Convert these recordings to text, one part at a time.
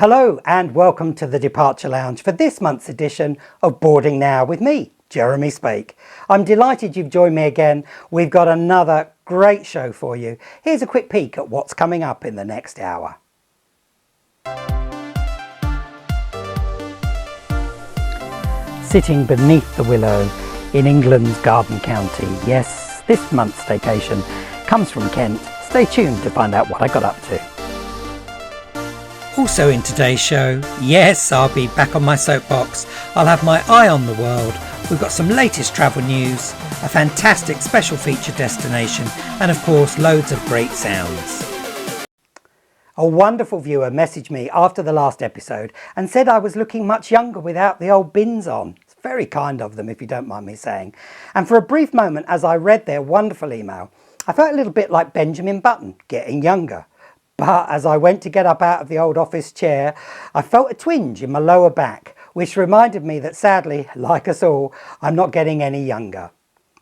Hello and welcome to the Departure Lounge for this month's edition of Boarding Now with me, Jeremy Spake. I'm delighted you've joined me again. We've got another great show for you. Here's a quick peek at what's coming up in the next hour. Sitting beneath the willow in England's Garden County. Yes, this month's staycation comes from Kent. Stay tuned to find out what I got up to. Also in today's show, yes, I'll be back on my soapbox. I'll have my eye on the world. We've got some latest travel news, a fantastic special feature destination, and of course loads of great sounds. A wonderful viewer messaged me after the last episode and said I was looking much younger without the old bins on. It's very kind of them, if you don't mind me saying. And for a brief moment as I read their wonderful email, I felt a little bit like Benjamin Button, getting younger. But as I went to get up out of the old office chair, I felt a twinge in my lower back, which reminded me that sadly, like us all, I'm not getting any younger.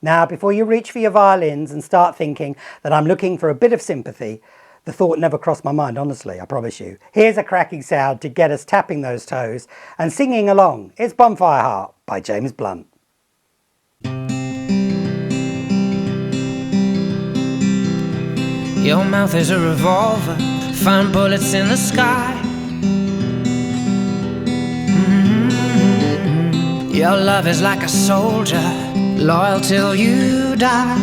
Now, before you reach for your violins and start thinking that I'm looking for a bit of sympathy, the thought never crossed my mind, honestly, I promise you. Here's a cracking sound to get us tapping those toes and singing along. It's Bonfire Heart by James Blunt. Your mouth is a revolver, find bullets in the sky. Your love is like a soldier, loyal till you die.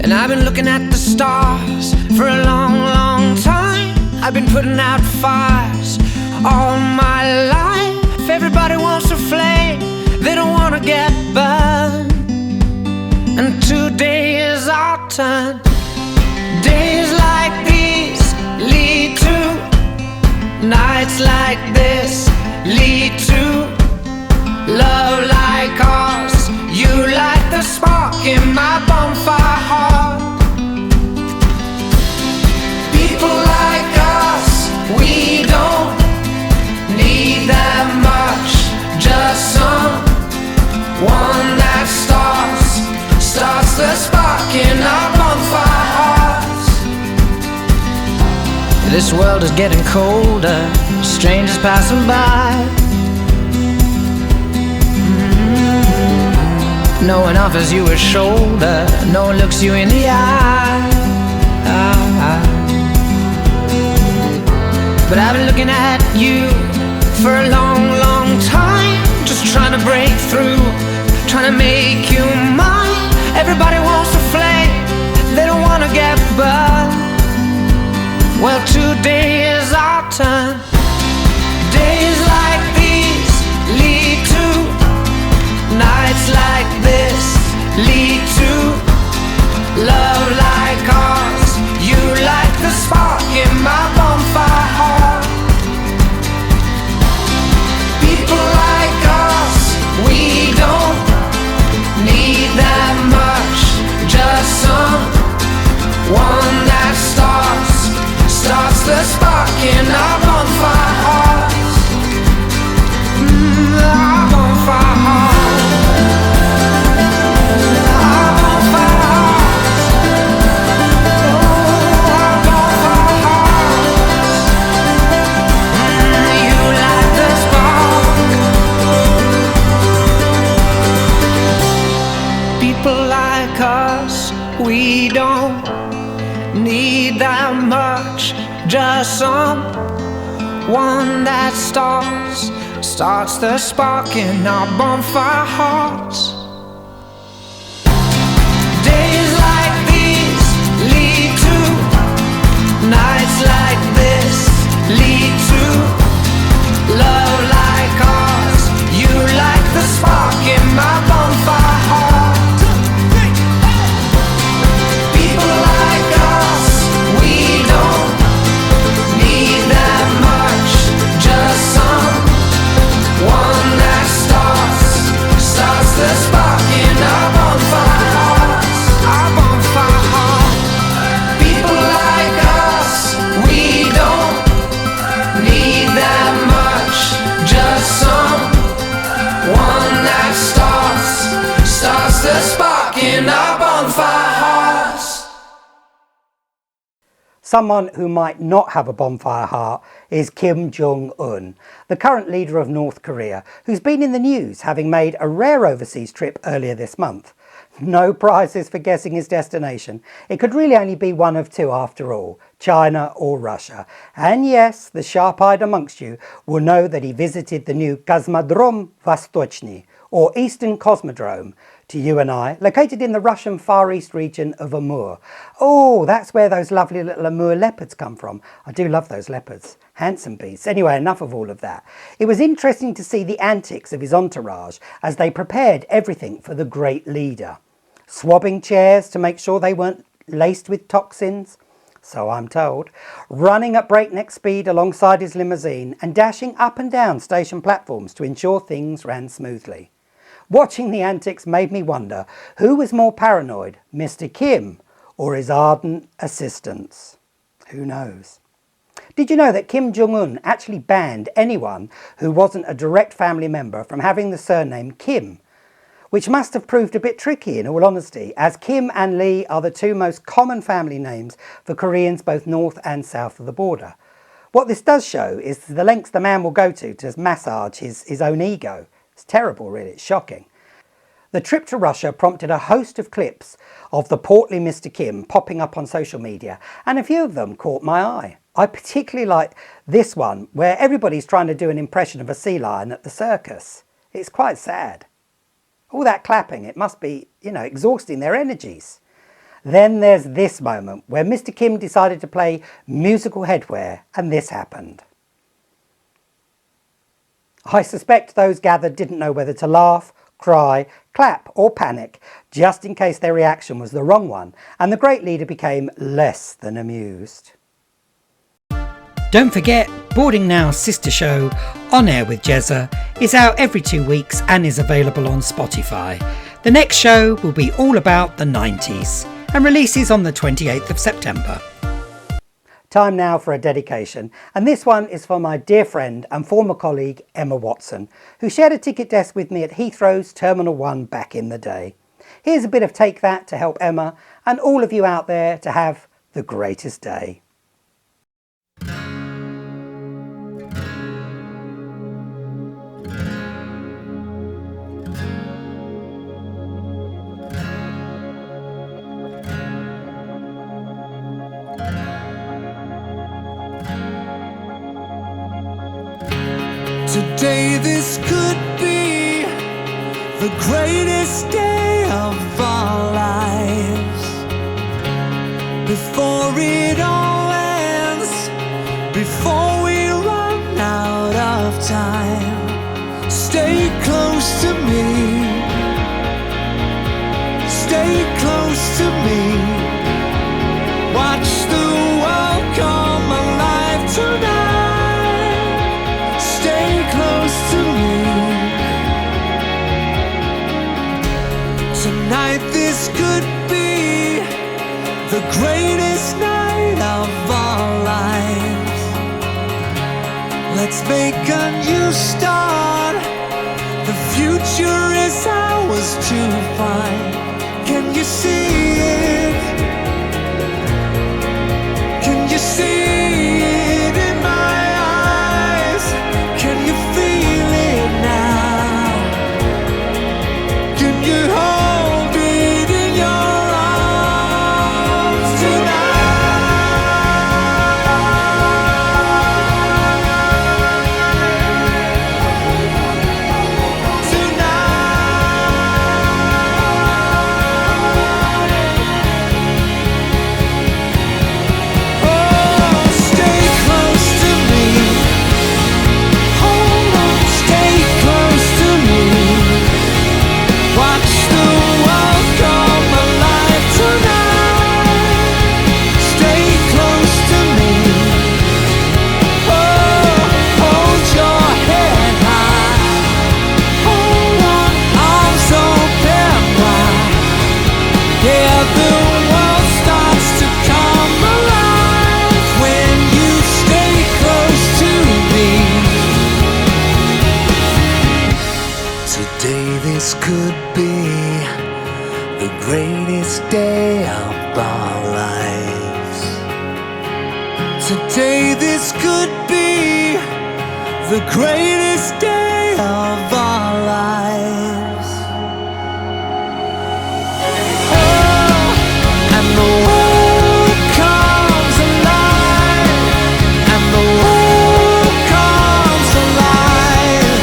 And I've been looking at the stars for a long, long time. I've been putting out fires all my life. Everybody wants a flame, they don't want to get burned. And today is our turn. Days like these lead to nights like this, lead to love like ours. You light the spark in my bonfire heart. People like us, we don't need that much. Just someone that starts the spark in our bonfire hearts. This world is getting colder, strangers passing by. No one offers you a shoulder, no one looks you in the eye. But I've been looking at you for a long, long time, just trying to break through, trying to make you mine. Everybody wants a flame, they don't want to get burned. Well, today is our turn. Days like these lead to nights like this, lead to love like ours. You light the spark in my bonfire heart. People like us, we don't need that much. Just someone that starts the spark in our bonfire hearts. Our bonfire hearts. Our bonfire hearts. Oh, our bonfire hearts. You light the spark. People like us, we don't need that much. Just someone that starts the spark in our bonfire hearts. Days like these lead to nights like this, lead to love like ours. You light the spark in my bonfire heart. People like us, we don't need that much. Just someone that starts the spark. Someone who might not have a bonfire heart is Kim Jong-un, the current leader of North Korea, who's been in the news having made a rare overseas trip earlier this month. No prizes for guessing his destination. It could really only be one of two after all, China or Russia. And yes, the sharp-eyed amongst you will know that he visited the new Kosmodrom Vostochny, or Eastern Cosmodrome, to you and I, located in the Russian Far East region of Amur. Oh, that's where those lovely little Amur leopards come from. I do love those leopards. Handsome beasts. Anyway, enough of all of that. It was interesting to see the antics of his entourage as they prepared everything for the great leader. Swabbing chairs to make sure they weren't laced with toxins, so I'm told, running at breakneck speed alongside his limousine and dashing up and down station platforms to ensure things ran smoothly. Watching the antics made me wonder who was more paranoid, Mr. Kim or his ardent assistants? Who knows? Did you know that Kim Jong-un actually banned anyone who wasn't a direct family member from having the surname Kim? Which must have proved a bit tricky in all honesty, as Kim and Lee are the two most common family names for Koreans both north and south of the border. What this does show is the lengths the man will go to massage his own ego. It's terrible, really. It's shocking. The trip to Russia prompted a host of clips of the portly Mr. Kim popping up on social media, and a few of them caught my eye. I particularly like this one, where everybody's trying to do an impression of a sea lion at the circus. It's quite sad. All that clapping, it must be, exhausting their energies. Then there's this moment where Mr. Kim decided to play musical headwear, and this happened. I suspect those gathered didn't know whether to laugh, cry, clap or panic, just in case their reaction was the wrong one, and the great leader became less than amused. Don't forget, Boarding Now's sister show, On Air with Jezza, is out every 2 weeks and is available on Spotify. The next show will be all about the 90s and releases on the 28th of September. Time now for a dedication, and this one is for my dear friend and former colleague Emma Watson, who shared a ticket desk with me at Heathrow's Terminal 1 back in the day. Here's a bit of Take That to help Emma and all of you out there to have the greatest day. Today this could be the greatest day of our lives. Before it all ends, before we run out of time, stay close to me, stay close to me. Watch the world come alive tonight. Close to me. Tonight this could be the greatest night of our lives. Let's make a new start. The future is ours to find. Can you see it? Can you see it in my eyes? Can you feel it now? Can you hold it in your arms tonight? Tonight. Today this could be the greatest day of our lives. Oh, and the world comes alive, and the world comes alive,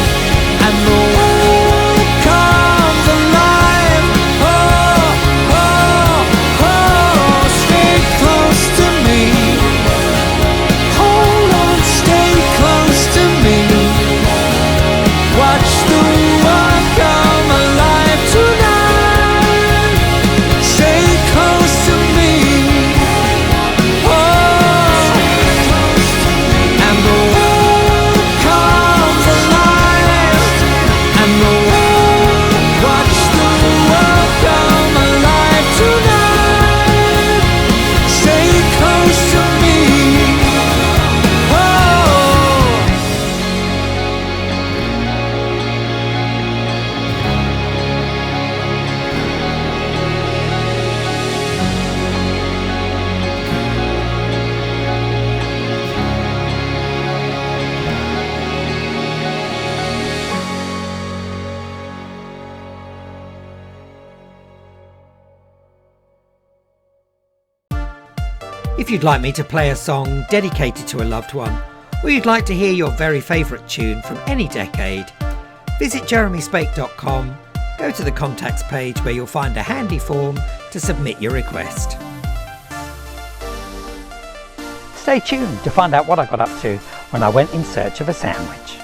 and the world comes alive. Oh, oh, oh, stay close to me. Hold on, stay close to me. Watch the world come alive tonight. Stay close to me. Oh, and the world comes alive, and the world, watch the world come alive tonight. Stay close to me. Oh. If you'd like me to play a song dedicated to a loved one, or you'd like to hear your very favourite tune from any decade, visit jeremyspake.com, go to the contacts page where you'll find a handy form to submit your request. Stay tuned to find out what I got up to when I went in search of a sandwich.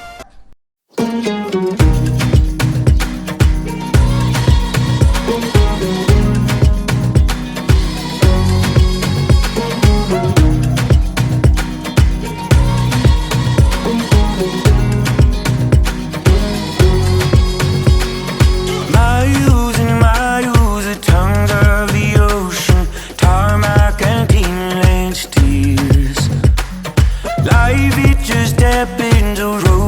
Miles, the tongues of the ocean, tarmac and clean lane steers. Life, it just happens, a road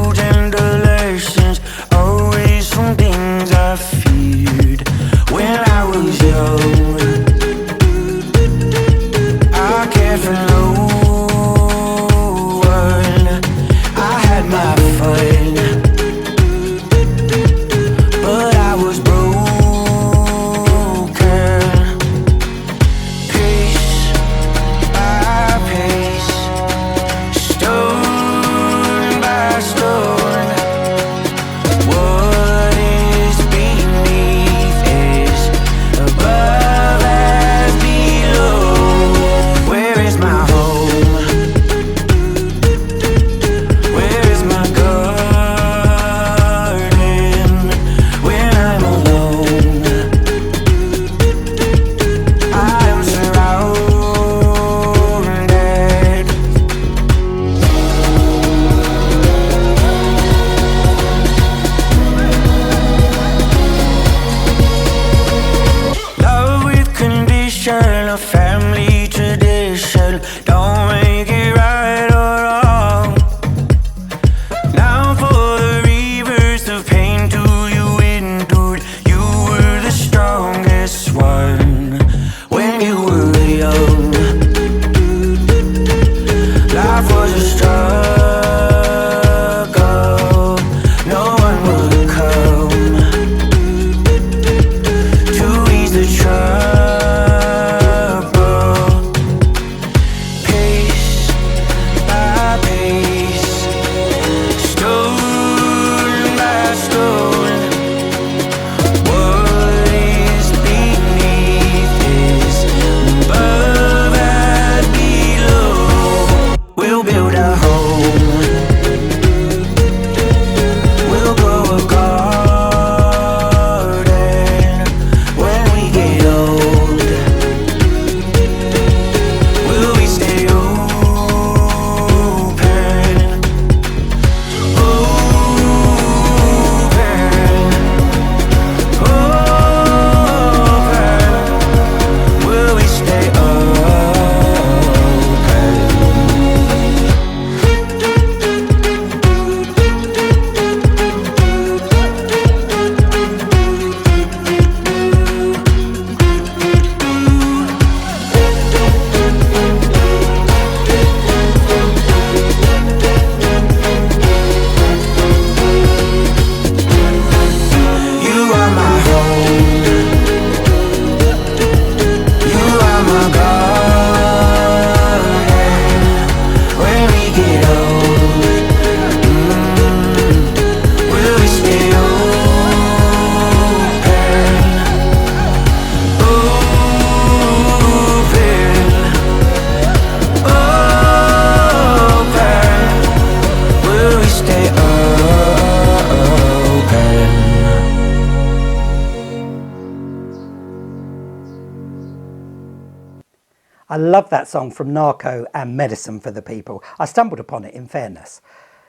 I love that song from Narco and Medicine for the People. I stumbled upon it, in fairness.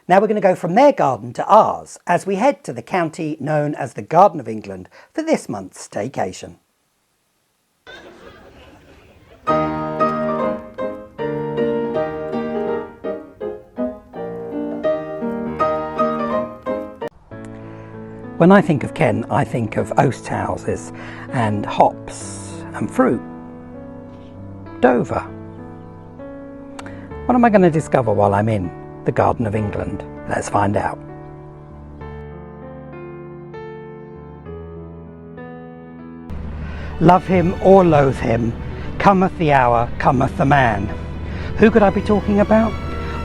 Now we're going to go from their garden to ours as we head to the county known as the Garden of England for this month's staycation. When I think of Kent, I think of oast houses and hops and fruit. Dover. What am I going to discover while I'm in the Garden of England? Let's find out. Love him or loathe him, cometh the hour, cometh the man. Who could I be talking about?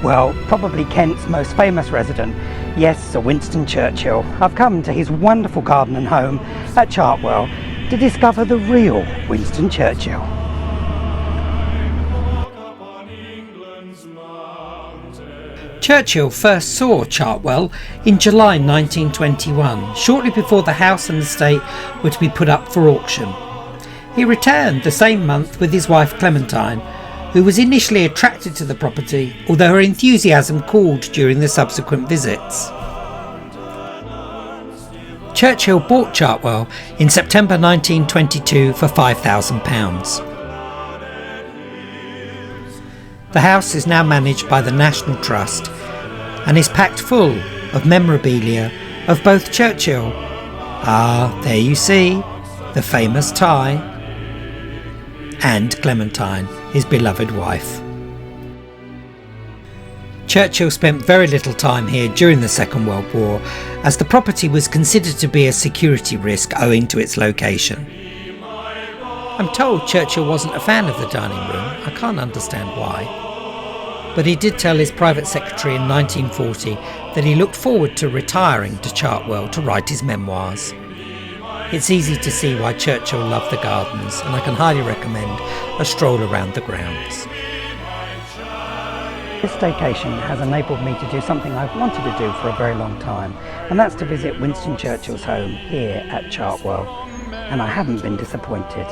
Well, probably Kent's most famous resident. Yes, Sir Winston Churchill. I've come to his wonderful garden and home at Chartwell to discover the real Winston Churchill. Churchill first saw Chartwell in July 1921, shortly before the house and estate were to be put up for auction. He returned the same month with his wife Clementine, who was initially attracted to the property, although her enthusiasm cooled during the subsequent visits. Churchill bought Chartwell in September 1922 for £5,000. The house is now managed by the National Trust and is packed full of memorabilia of both Churchill, there you see, the famous tie, and Clementine, his beloved wife. Churchill spent very little time here during the Second World War, as the property was considered to be a security risk owing to its location. I'm told Churchill wasn't a fan of the dining room. I can't understand why. But he did tell his private secretary in 1940 that he looked forward to retiring to Chartwell to write his memoirs. It's easy to see why Churchill loved the gardens, and I can highly recommend a stroll around the grounds. This staycation has enabled me to do something I've wanted to do for a very long time, and that's to visit Winston Churchill's home here at Chartwell, and I haven't been disappointed.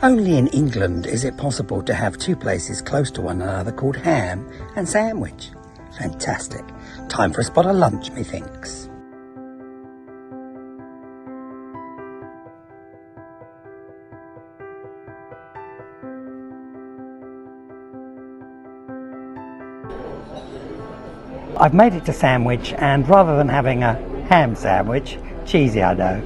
Only in England is it possible to have two places close to one another called Ham and Sandwich. Fantastic. Time for a spot of lunch, methinks. I've made it to Sandwich, and rather than having a ham sandwich, cheesy I know,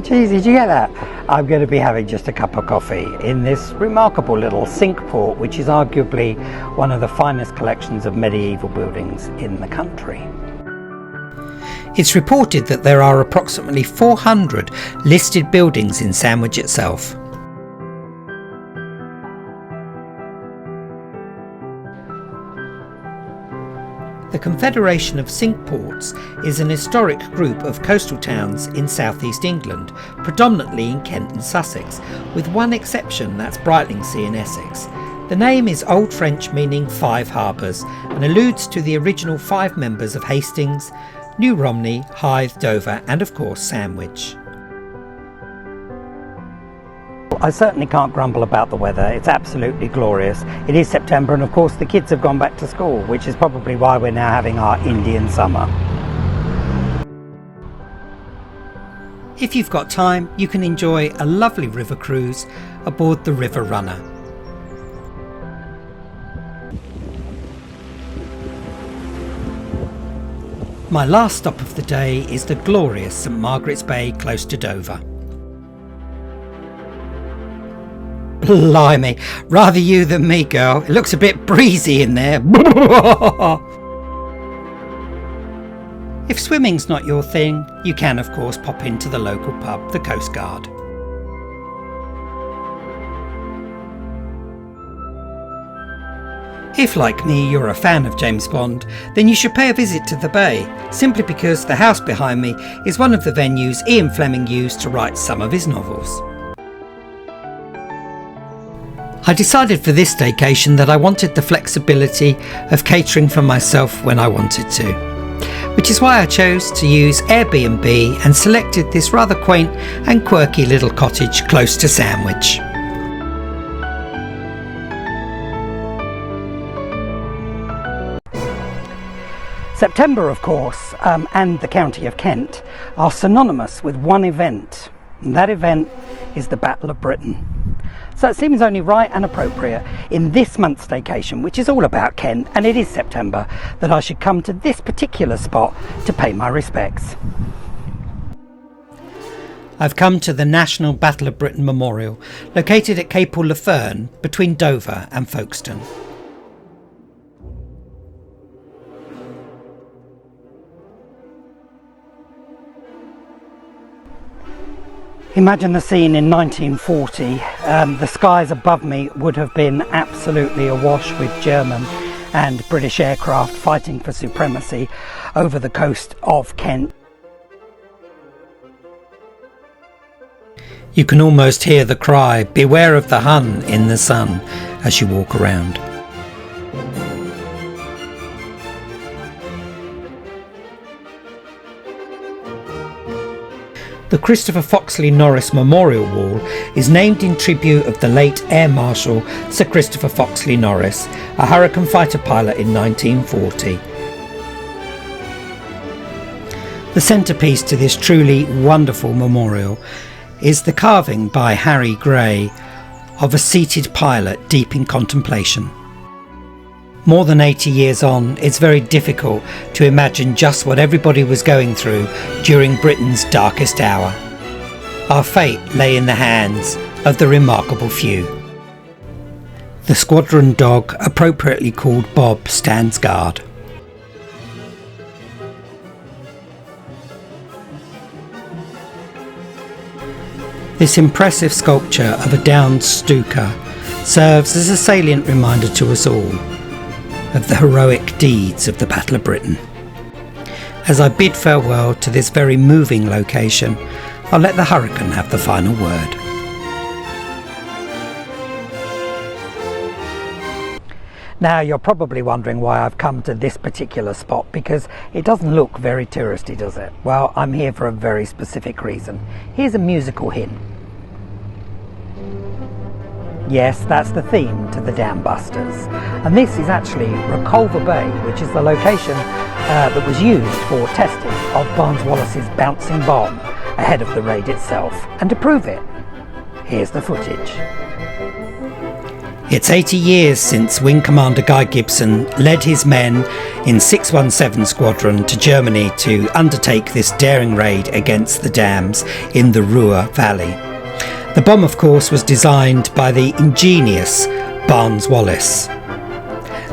cheesy, do you get that? I'm going to be having just a cup of coffee in this remarkable little sink port, which is arguably one of the finest collections of medieval buildings in the country. It's reported that there are approximately 400 listed buildings in Sandwich itself. The Confederation of Cinque Ports is an historic group of coastal towns in southeast England, predominantly in Kent and Sussex, with one exception, that's Brightlingsea in Essex. The name is Old French meaning 5 harbours and alludes to the original 5 members of Hastings, New Romney, Hythe, Dover and of course Sandwich. I certainly can't grumble about the weather. It's absolutely glorious. It is September and of course the kids have gone back to school, which is probably why we're now having our Indian summer. If you've got time, you can enjoy a lovely river cruise aboard the River Runner. My last stop of the day is the glorious St Margaret's Bay close to Dover. Blimey, rather you than me, girl. It looks a bit breezy in there. If swimming's not your thing, you can of course pop into the local pub, the Coast Guard. If, like me, you're a fan of James Bond, then you should pay a visit to the Bay, simply because the house behind me is one of the venues Ian Fleming used to write some of his novels. I decided for this staycation that I wanted the flexibility of catering for myself when I wanted to. which is why I chose to use Airbnb and selected this rather quaint and quirky little cottage close to Sandwich. September, of course, and the county of Kent are synonymous with one event, and that event is the Battle of Britain. So it seems only right and appropriate in this month's staycation, which is all about Kent, and it is September, that I should come to this particular spot to pay my respects. I've come to the National Battle of Britain Memorial, located at Capel-le-Fern between Dover and Folkestone. Imagine the scene in 1940. The skies above me would have been absolutely awash with German and British aircraft fighting for supremacy over the coast of Kent. You can almost hear the cry, "Beware of the Hun" in the sun as you walk around. The Christopher Foxley Norris Memorial Wall is named in tribute of the late Air Marshal Sir Christopher Foxley Norris, a Hurricane fighter pilot in 1940. The centrepiece to this truly wonderful memorial is the carving by Harry Gray of a seated pilot deep in contemplation. More than 80 years on, it's very difficult to imagine just what everybody was going through during Britain's darkest hour. Our fate lay in the hands of the remarkable few. The squadron dog, appropriately called Bob, stands guard. This impressive sculpture of a downed Stuka serves as a salient reminder to us all of the heroic deeds of the Battle of Britain. As I bid farewell to this very moving location, I'll let the Hurricane have the final word. Now you're probably wondering why I've come to this particular spot, because it doesn't look very touristy, does it? Well, I'm here for a very specific reason. Here's a musical hint. Yes, that's the theme to the Dam Busters. And this is actually Reculver Bay, which is the location that was used for testing of Barnes Wallis's bouncing bomb ahead of the raid itself. And to prove it, here's the footage. It's 80 years since Wing Commander Guy Gibson led his men in 617 Squadron to Germany to undertake this daring raid against the dams in the Ruhr Valley. The bomb, of course, was designed by the ingenious Barnes Wallis,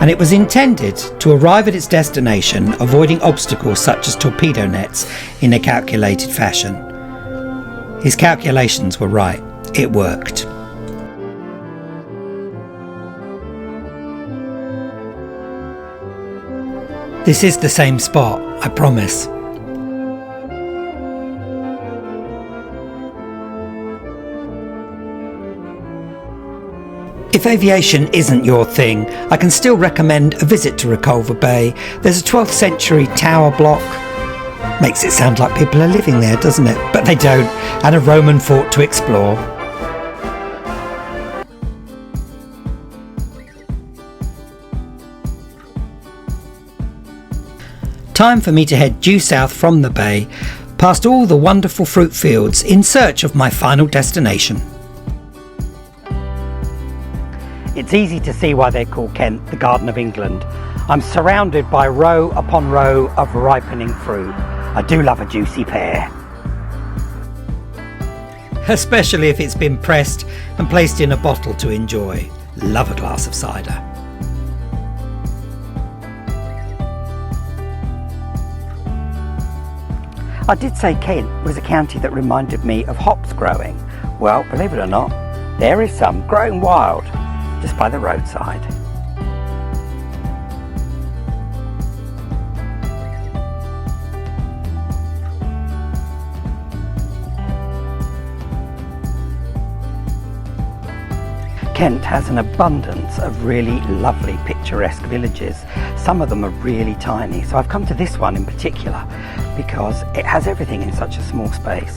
and it was intended to arrive at its destination, avoiding obstacles such as torpedo nets in a calculated fashion. His calculations were right. It worked. This is the same spot, I promise. If aviation isn't your thing, I can still recommend a visit to Reculver Bay. There's a 12th century tower block. Makes it sound like people are living there, doesn't it? But they don't, and a Roman fort to explore. Time for me to head due south from the bay, past all the wonderful fruit fields in search of my final destination. It's easy to see why they're called Kent the Garden of England. I'm surrounded by row upon row of ripening fruit. I do love a juicy pear. Especially if it's been pressed and placed in a bottle to enjoy. Love a glass of cider. I did say Kent was a county that reminded me of hops growing. Well, believe it or not, there is some growing wild just by the roadside. Kent has an abundance of really lovely picturesque villages. Some of them are really tiny, so I've come to this one in particular because it has everything in such a small space.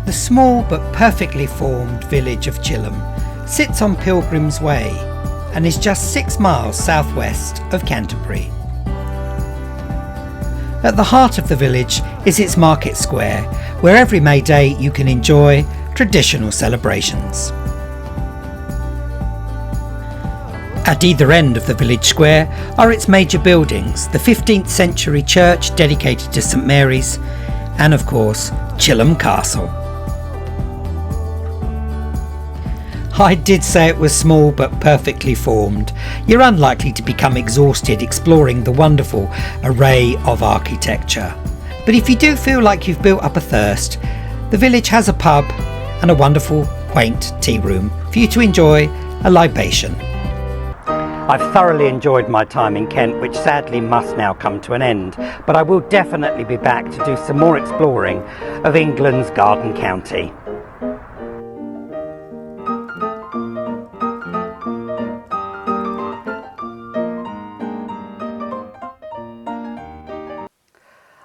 The small but perfectly formed village of Chilham sits on Pilgrim's Way and is just 6 miles southwest of Canterbury. At the heart of the village is its market square, where every May Day you can enjoy traditional celebrations. At either end of the village square are its major buildings, the 15th century church dedicated to St Mary's, and of course Chilham Castle. I did say it was small but perfectly formed. You're unlikely to become exhausted exploring the wonderful array of architecture. But if you do feel like you've built up a thirst, the village has a pub and a wonderful, quaint tea room for you to enjoy a libation. I've thoroughly enjoyed my time in Kent, which sadly must now come to an end, but I will definitely be back to do some more exploring of England's Garden County.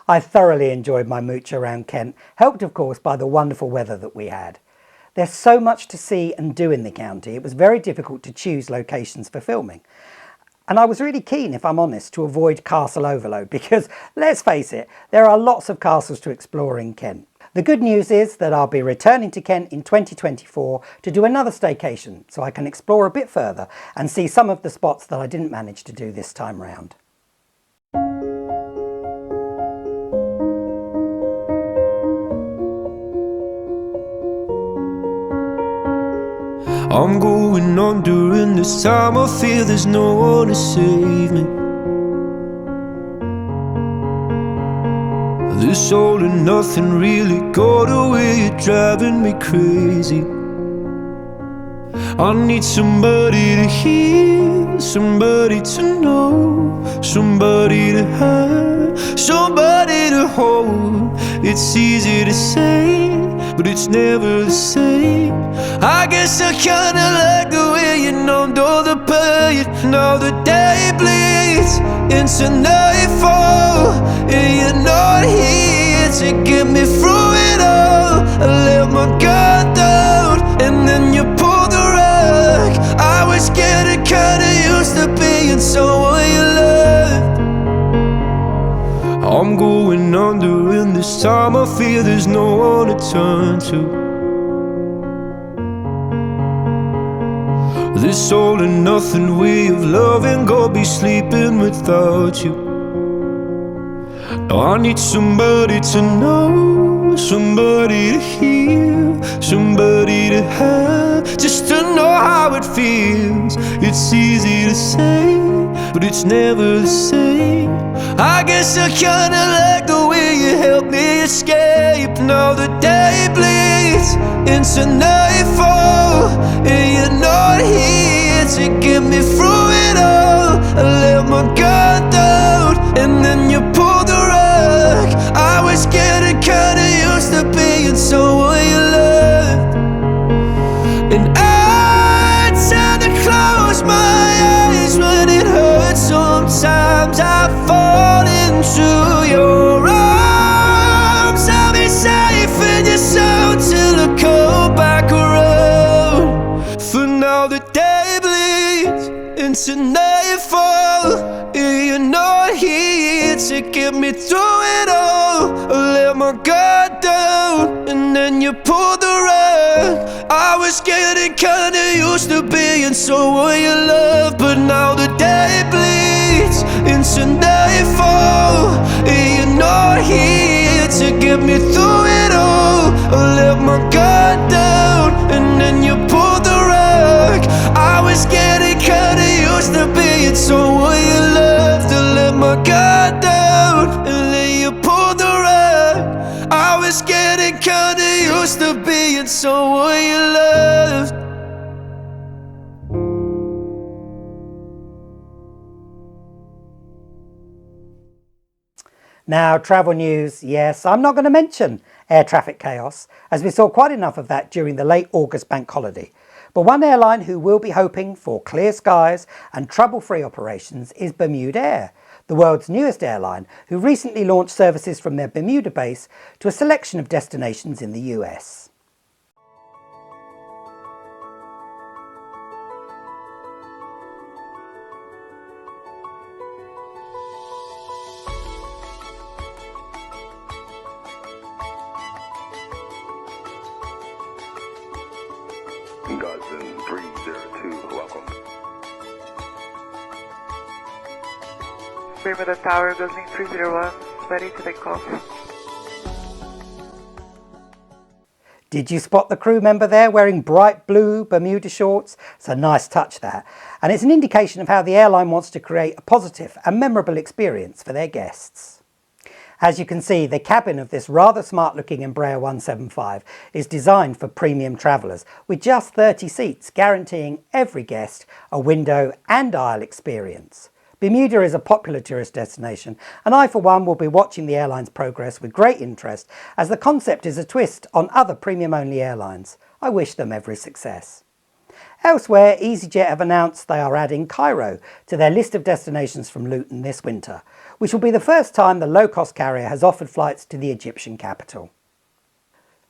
I thoroughly enjoyed my mooch around Kent, helped of course by the wonderful weather that we had. There's so much to see and do in the county, it was very difficult to choose locations for filming. And I was really keen, if I'm honest, to avoid castle overload because, let's face it, there are lots of castles to explore in Kent. The good news is that I'll be returning to Kent in 2024 to do another staycation so I can explore a bit further and see some of the spots that I didn't manage to do this time round. I'm going on during this time. I feel there's no one to save me. This all and nothing really got away, you're driving me crazy. I need somebody to hear, somebody to know, somebody to have, somebody to hold. It's easy to say, but it's never the same. I guess I kinda like the way you numbed all the pain. Now the day bleeds into nightfall, and you're not here to get me through it all. I let my guard down, and then you pulled the rug. I was getting kinda used to being someone you loved. I'm going under in this time. I feel there's no one to turn to. This all and nothing way of loving, go be sleeping without you. Now I need somebody to know, somebody to hear, somebody to have, just to know how it feels. It's easy to say, but it's never the same. I guess I kinda like the way you help me escape. Now the day bleeds into nightfall, and you're not here to get me through it all. I let my guard down, and then you pulled the rug. I was getting kinda used to being someone you loved. And I tend to close my eyes when it hurts. Sometimes I fall into your arms. I'll be safe in your soul till I come back around. For now the day bleeds into nightfall, and you're not here to get me through it all. I let my guard down, and then you pulled the rug. I was getting kinda used to being someone you love, but now the day bleeds into nightfall, and you're not here to get me through it all. I let my guard down, and then you pulled the rug. I was getting kinda used to being someone you loved. I let my guard down, and then you pulled the rug. I was getting kinda used to being someone you loved. Now, travel news, yes, I'm not going to mention air traffic chaos, as we saw quite enough of that during the late August bank holiday. But one airline who will be hoping for clear skies and trouble-free operations is Bermuda Air, the world's newest airline, who recently launched services from their Bermuda base to a selection of destinations in the US. Godsend 302, welcome. Bermuda Tower, Godsend 301, ready to take off. Did you spot the crew member there wearing bright blue Bermuda shorts? It's a nice touch that, and it's an indication of how the airline wants to create a positive and memorable experience for their guests. As you can see, the cabin of this rather smart looking Embraer 175 is designed for premium travellers with just 30 seats, guaranteeing every guest a window and aisle experience. Bermuda is a popular tourist destination, and I for one will be watching the airline's progress with great interest, as the concept is a twist on other premium only airlines. I wish them every success. Elsewhere, EasyJet have announced they are adding Cairo to their list of destinations from Luton this winter, which will be the first time the low-cost carrier has offered flights to the Egyptian capital.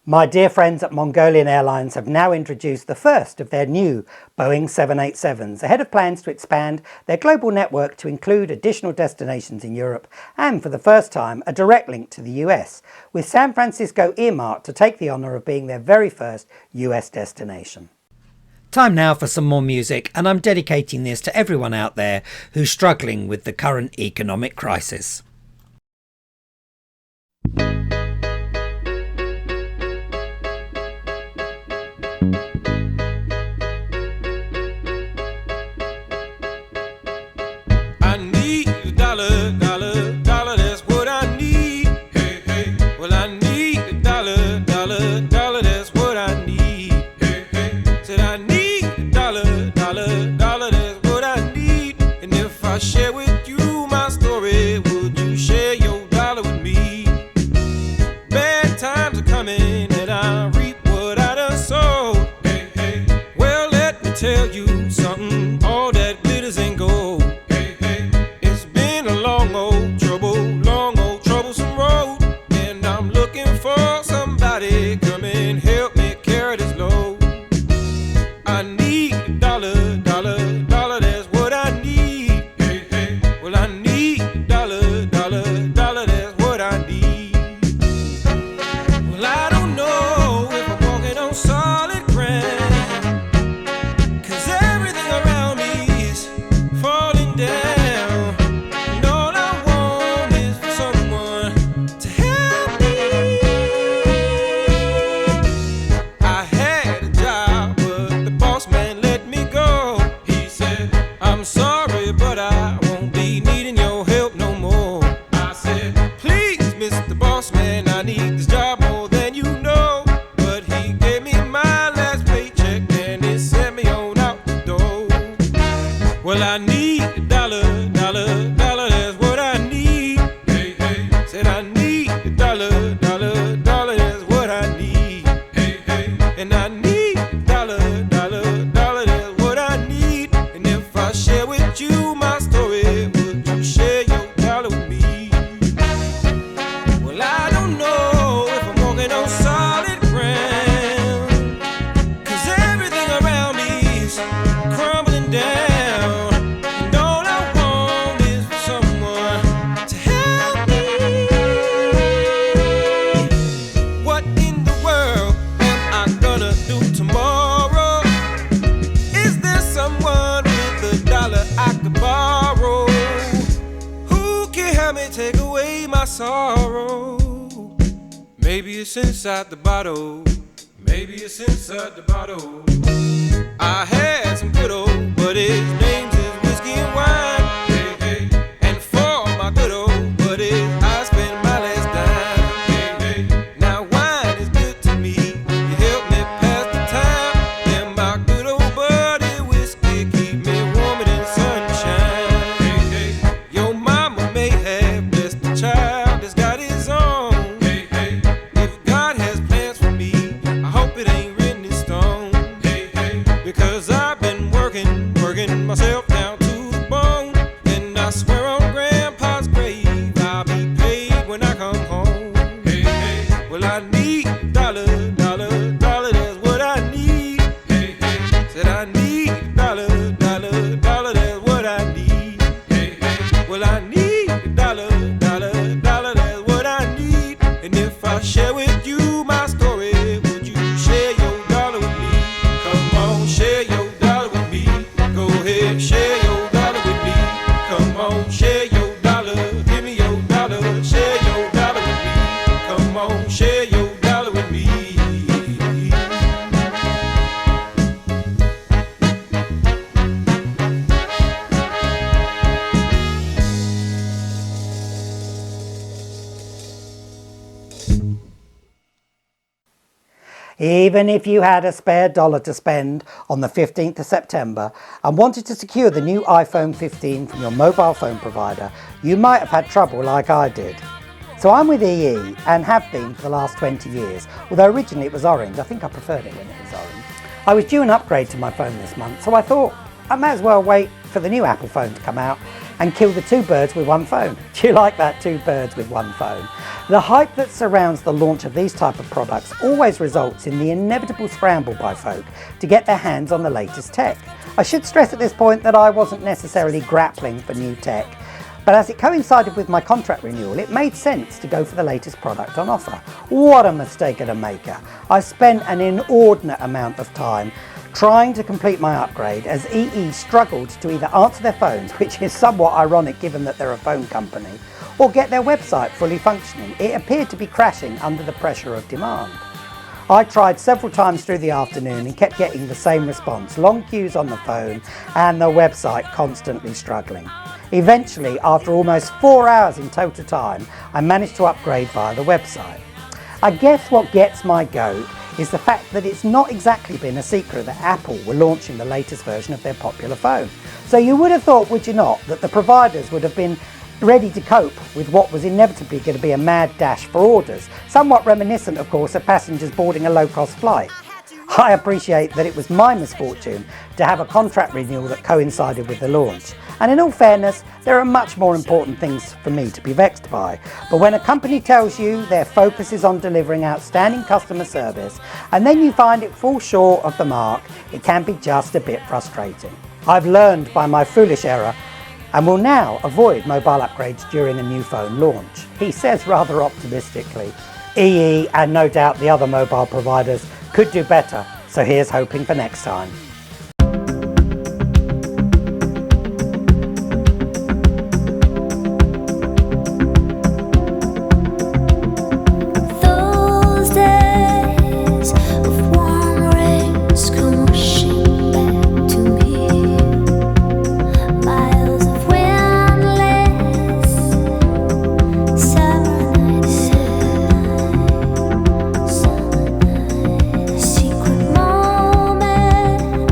My dear friends at Mongolian Airlines have now introduced the first of their new Boeing 787s, ahead of plans to expand their global network to include additional destinations in Europe and, for the first time, a direct link to the US, with San Francisco earmarked to take the honour of being their very first US destination. Time now for some more music, and I'm dedicating this to everyone out there who's struggling with the current economic crisis. I need a dollar, dollar, dollar, that's what I need. Hey, hey. Well, I need a dollar, dollar, dollar, that's what I need. Hey, hey. Said I need a dollar, dollar, dollar, that's what I need. And if I share with you my story, would you share your dollar with me? Bad times are coming and I reap what I done sowed. Hey, hey. Well, let me tell you something, all that glitters ain't gold. Hey, hey. It's been a long old troublesome road, and I'm looking for somebody come and help me carry this load. I need a dollar, dollar, dollar, that's what I need. Hey, hey. Well, I need a dollar, dollar, dollar, that's what I need. Well, I don't know if I'm walking on solid ground, 'cause everything around me is falling down. And all I want is for someone to help me. I had a job, but the boss man let me go. He said, I'm sorry, but I won't be needing your help no more. I said, please, Mr. Boss Man, I need this job more than you know. But he gave me my last paycheck and he sent me on out the door. Well, I need a dollar, dollar, dollar, that's what I need. Hey, hey. Said I need a dollar, dollar, dollar, that's what I need. Hey, hey. And I need a dollar, dollar, dollar, that's what I need. And if I share with you my story, would you share your dollar with me? Well, I don't know if I'm walking on solid ground, 'cause everything around me is crumbling down. And all I want is for someone to help me. What in the world am I gonna do tomorrow? Is there someone with a dollar I could borrow? Who can help me take away my sorrow? Maybe it's inside the bottle. Maybe it's inside the bottle. I had some good old buddies, names is whiskey and wine. Hey, hey. And for my good old buddies, I spent my last dime. Hey, hey. Now wine is good to me, you help me pass the time. And my good old buddy whiskey keep me warmer than sunshine. Hey, hey. Your mama may have blessed the child that's got his own. Hey, hey. If God has plans for me, I hope it ain't written in stone. Hey, hey. Even if you had a spare dollar to spend on the 15th of September and wanted to secure the new iPhone 15 from your mobile phone provider, you might have had trouble like I did. So I'm with EE and have been for the last 20 years, although originally it was orange. I think I preferred it when it was orange. I was due an upgrade to my phone this month, so I thought I may as well wait for the new Apple phone to come out and kill the two birds with one phone. Do you like that, two birds with one phone? The hype that surrounds the launch of these type of products always results in the inevitable scramble by folk to get their hands on the latest tech. I should stress at this point that I wasn't necessarily grappling for new tech, but as it coincided with my contract renewal, it made sense to go for the latest product on offer. What a mistake of a maker. I spent an inordinate amount of time trying to complete my upgrade as EE struggled to either answer their phones, which is somewhat ironic given that they're a phone company, or get their website fully functioning. It appeared to be crashing under the pressure of demand. I tried several times through the afternoon and kept getting the same response, long queues on the phone and the website constantly struggling. Eventually, after almost 4 hours in total time, I managed to upgrade via the website. I guess what gets my goat is the fact that it's not exactly been a secret that Apple were launching the latest version of their popular phone. So you would have thought, would you not, that the providers would have been ready to cope with what was inevitably going to be a mad dash for orders, somewhat reminiscent, of course, of passengers boarding a low-cost flight. I appreciate that it was my misfortune to have a contract renewal that coincided with the launch. And in all fairness, there are much more important things for me to be vexed by. But when a company tells you their focus is on delivering outstanding customer service, and then you find it falls short of the mark, it can be just a bit frustrating. I've learned by my foolish error and will now avoid mobile upgrades during a new phone launch, he says rather optimistically. EE and no doubt the other mobile providers could do better, so here's hoping for next time. Those days of warm rains come rushing back to me. Miles of windless summer nights, a secret moment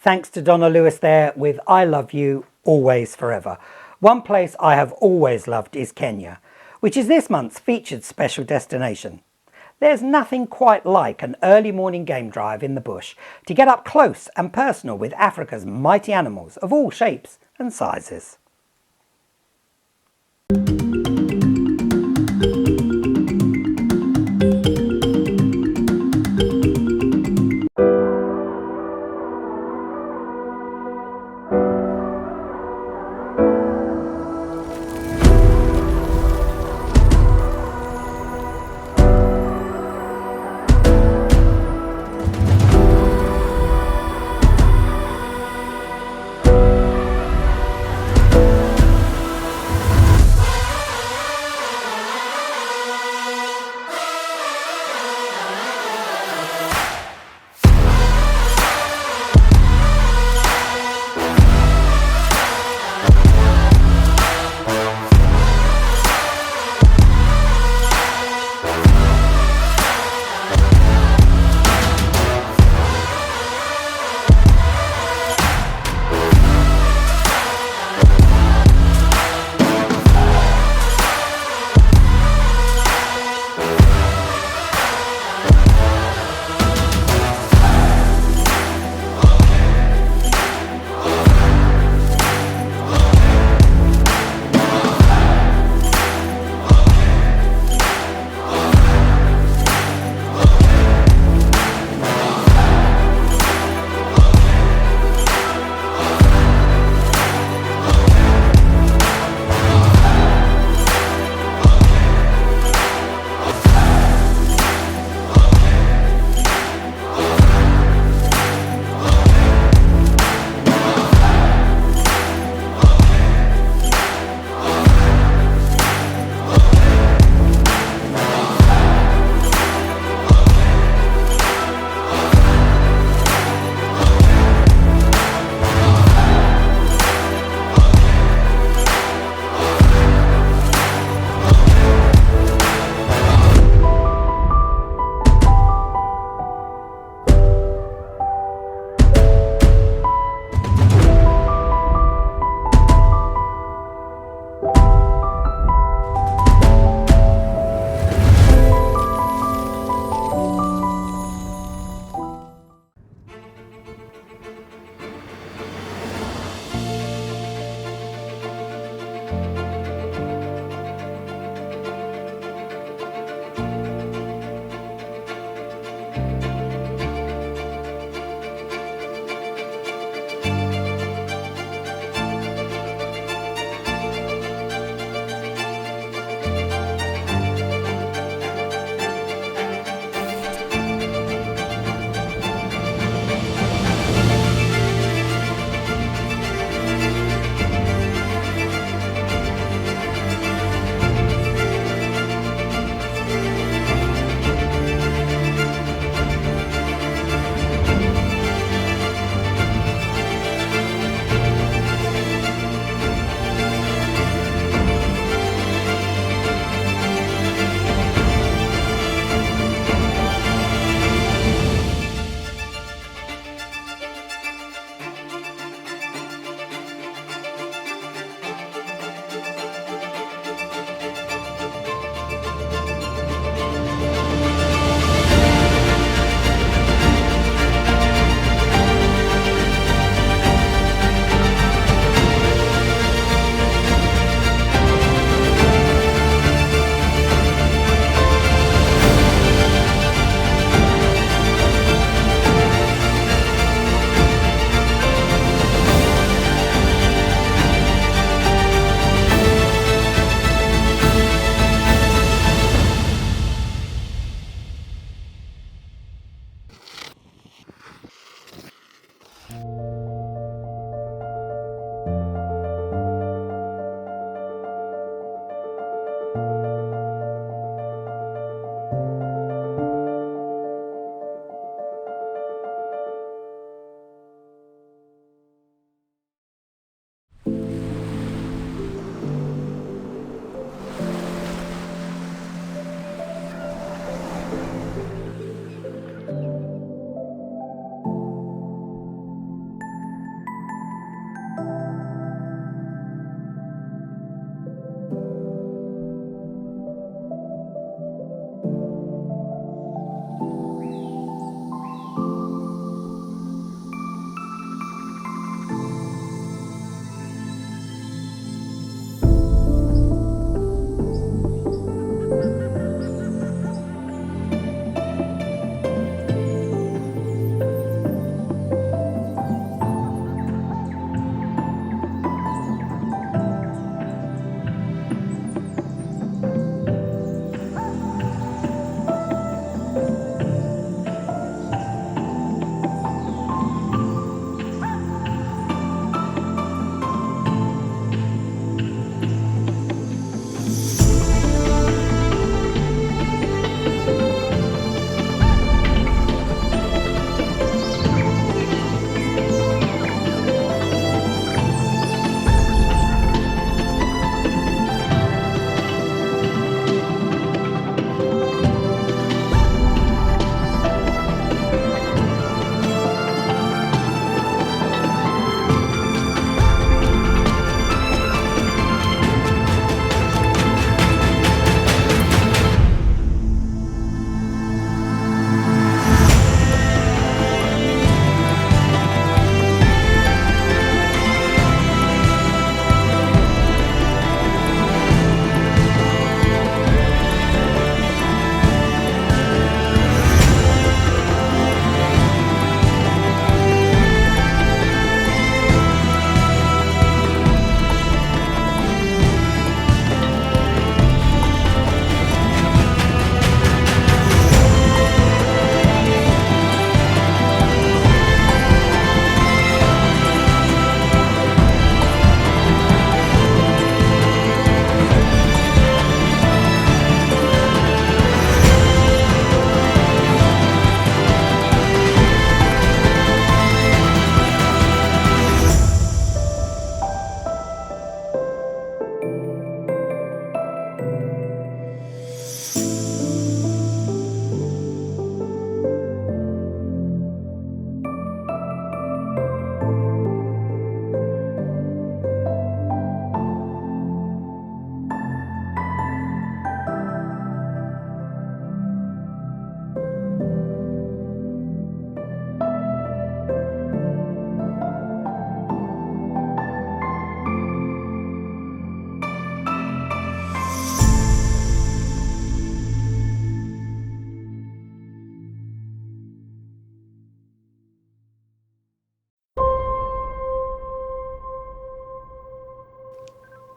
Thanks to Donna Lewis there with I Love You Always Forever. One place I have always loved is Kenya, which is this month's featured special destination. There's nothing quite like an early morning game drive in the bush to get up close and personal with Africa's mighty animals of all shapes and sizes.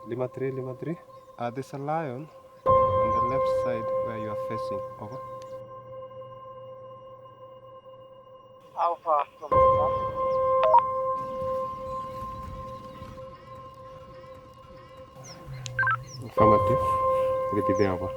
Lima 3. There's a lion on the left side where you are facing. Over. How far from the top? Affirmative. Repeat the over.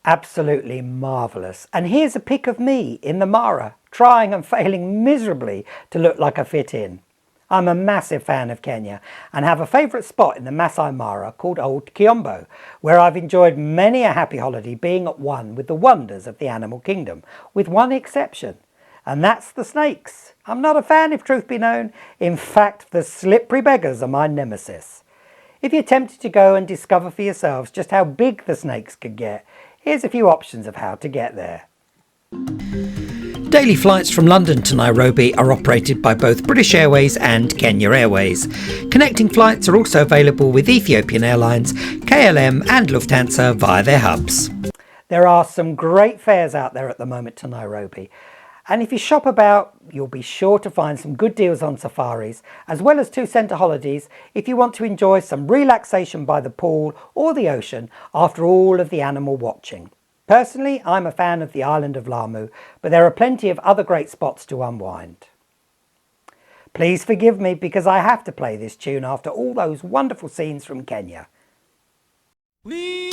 Absolutely marvellous. And here's a pic of me in the Mara, trying and failing miserably to look like I fit in. I'm a massive fan of Kenya and have a favourite spot in the Masai Mara called Old Kiombo, where I've enjoyed many a happy holiday being at one with the wonders of the animal kingdom, with one exception, and that's the snakes. I'm not a fan, if truth be known. In fact, the slippery beggars are my nemesis. If you're tempted to go and discover for yourselves just how big the snakes can get, here's a few options of how to get there. Daily flights from London to Nairobi are operated by both British Airways and Kenya Airways. Connecting flights are also available with Ethiopian Airlines, KLM and Lufthansa via their hubs. There are some great fares out there at the moment to Nairobi. And if you shop about, you'll be sure to find some good deals on safaris, as well as 2 centre holidays if you want to enjoy some relaxation by the pool or the ocean after all of the animal watching. Personally, I'm a fan of the island of Lamu, but there are plenty of other great spots to unwind. Please forgive me because I have to play this tune after all those wonderful scenes from Kenya. Away.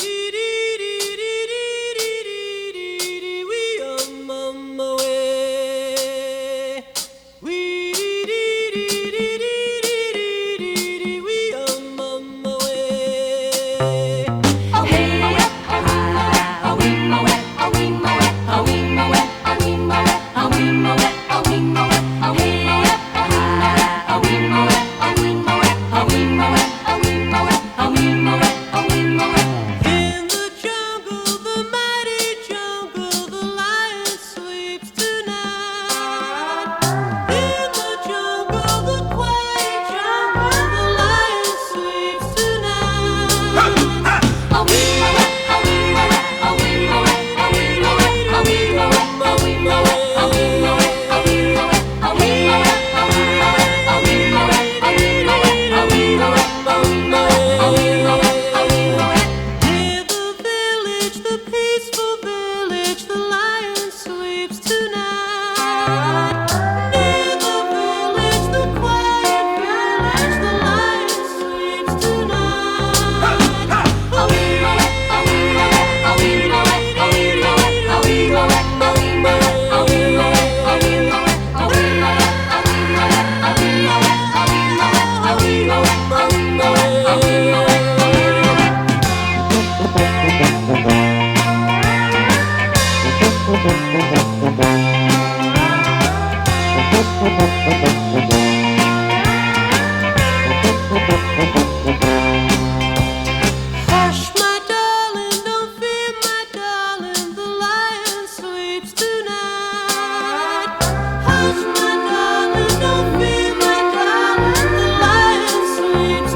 Hush, my darling, don't fear, my darling, the lion sleeps tonight. Hush, my darling, don't fear, my darling, the lion sleeps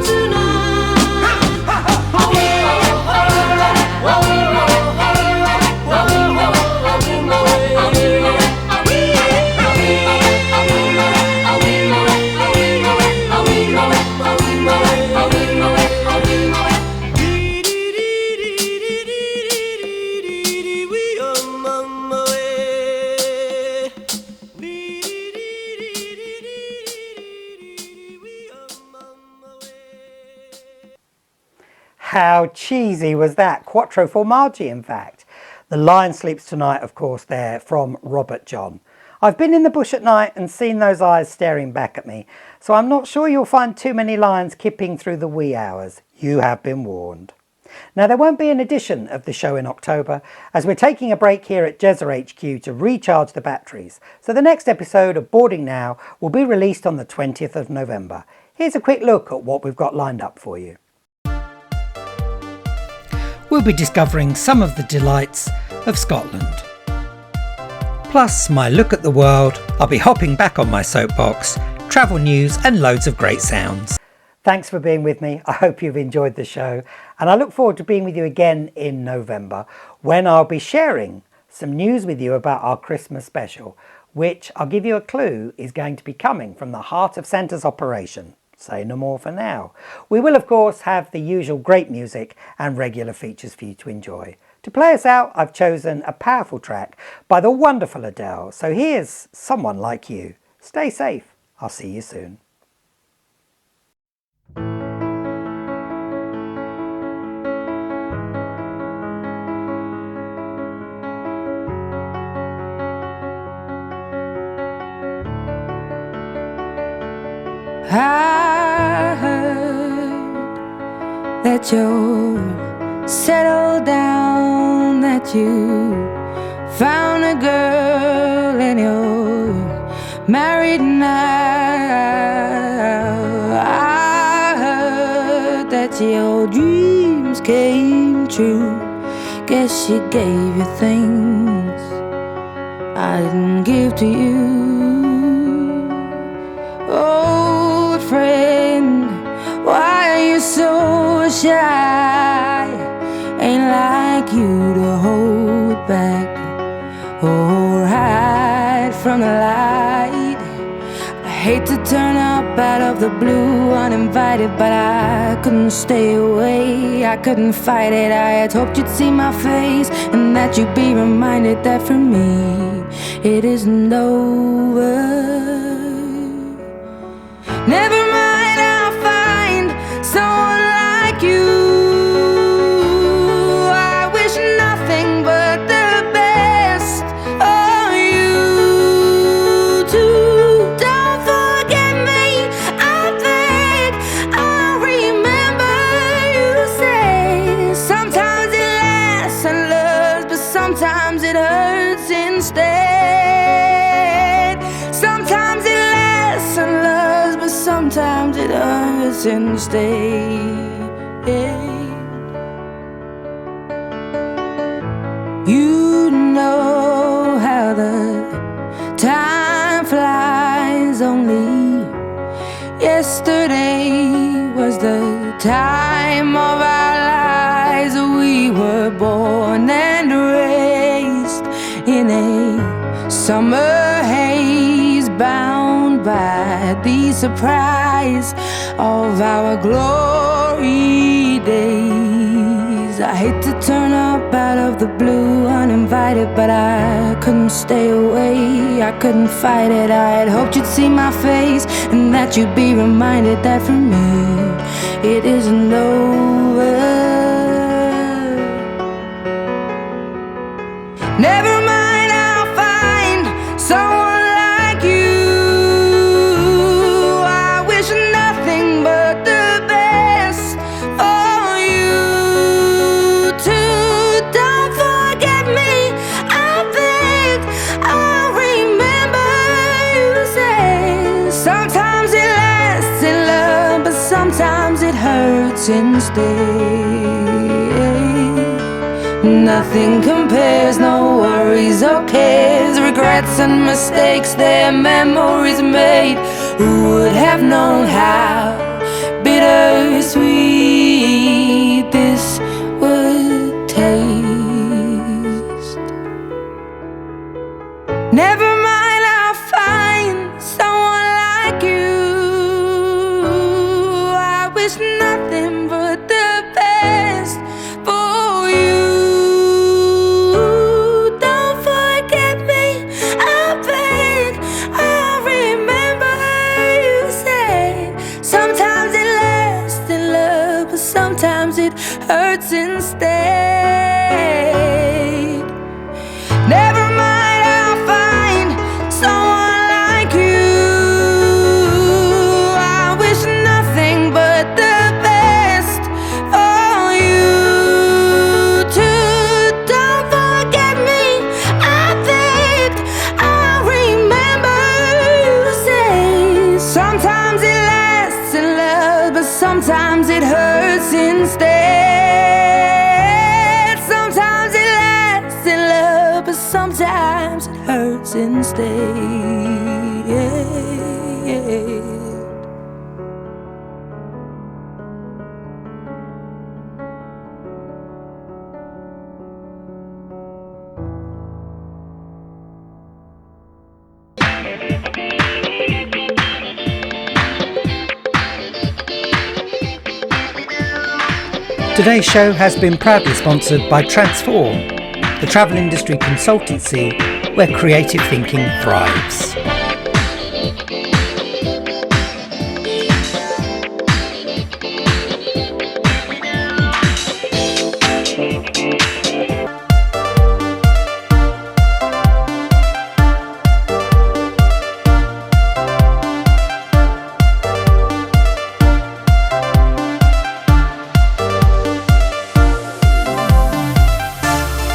How cheesy was that? Quattro formaggi, in fact. The Lion Sleeps Tonight, of course, there from Robert John. I've been in the bush at night and seen those eyes staring back at me, so I'm not sure you'll find too many lions kipping through the wee hours. You have been warned. Now, there won't be an edition of the show in October, as we're taking a break here at Jezza HQ to recharge the batteries, so the next episode of Boarding Now will be released on the 20th of November. Here's a quick look at what we've got lined up for you. We'll be discovering some of the delights of Scotland. Plus my look at the world, I'll be hopping back on my soapbox, travel news and loads of great sounds. Thanks for being with me. I hope you've enjoyed the show, and I look forward to being with you again in November, when I'll be sharing some news with you about our Christmas special, which I'll give you a clue is going to be coming from the heart of Santa's operation. Say no more for now. We will of course have the usual great music and regular features for you to enjoy. To play us out, I've chosen a powerful track by the wonderful Adele. So here's Someone Like You. Stay safe. I'll see you soon. I heard that you're settled down, that you found a girl and you're married now. I heard that your dreams came true. Guess she gave you things I didn't give to you. Old friend, why are you so shy? Ain't like you to hold back or hide from the light. I hate to turn up out of the blue uninvited, but I couldn't stay away, I couldn't fight it. I had hoped you'd see my face and that you'd be reminded that for me it isn't over. Never mind, I'll find someone like you. I wish nothing but the best for you too. Don't forget me, I beg. I remember you say sometimes it lasts and loves, but sometimes it hurts instead. Sometimes it lasts and loves, but sometimes it hurts instead. You know how the time flies. Only yesterday was the time of our lives. We were born and raised in a summer haze, bound by the surprise of our glory days. I hate to turn up out of the blue uninvited, but I couldn't stay away, I couldn't fight it. I had hoped you'd see my face and that you'd be reminded that for me it isn't over. Never mind, I'll find someone like you. I wish nothing but the best for you too. Don't forget me, I beg. I remember you say Sometimes it lasts in love, but sometimes it hurts instead. Nothing compares, no worries or cares, regrets and mistakes, their memories made. Who would have known how bittersweet this would taste? Never mind, I'll find someone like you. I wish nothing but the best for you. Don't forget me, I beg. I remember you said sometimes it lasts in love, but sometimes it hurts instead. Never mind, I'll find someone like you. I wish nothing but the best for you too. Don't forget me, I begged. I remember you say sometimes it lasts in love, but sometimes it hurts instead. Sometimes it lasts in love, but sometimes it hurts instead. Today's show has been proudly sponsored by Transform, the travel industry consultancy where creative thinking thrives.